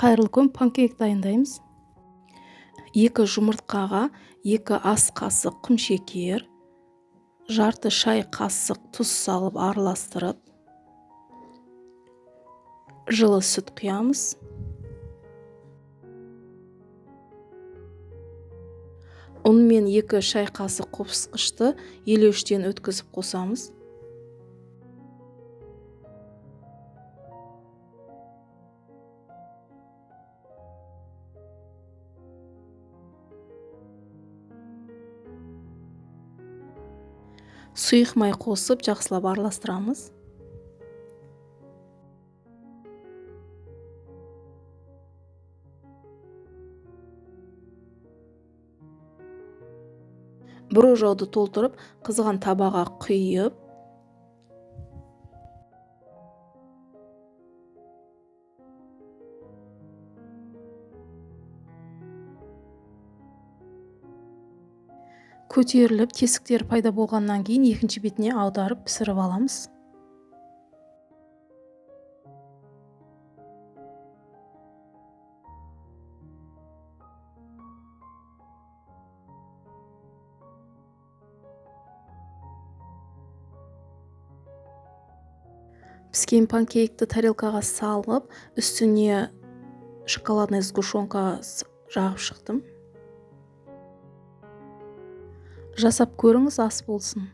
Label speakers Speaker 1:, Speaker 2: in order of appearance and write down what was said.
Speaker 1: Қайырлы күн, панкейк дайындаймыз. 2 жұмыртқаға 2 ас қасық құмшекер, жарты шай қасық тұз салып араластырып, жылы сүт құямыз. Ұн мен 2 шай қасық қопсықышты елеуіштен өткізіп қосамыз. Сұйық май қосып, жақсылап араластырамыз. Бір ожауды толтырып, қызған табаға құйып, көтеріліп, тесіктер пайда болғаннан кейін екінші бетіне аударып пісіріп аламыз. Піскен панкейкті тарелкаға салып, үстіне шоколадный сгущенка жағып шықтым. Жасап көріңіз, ас болсын.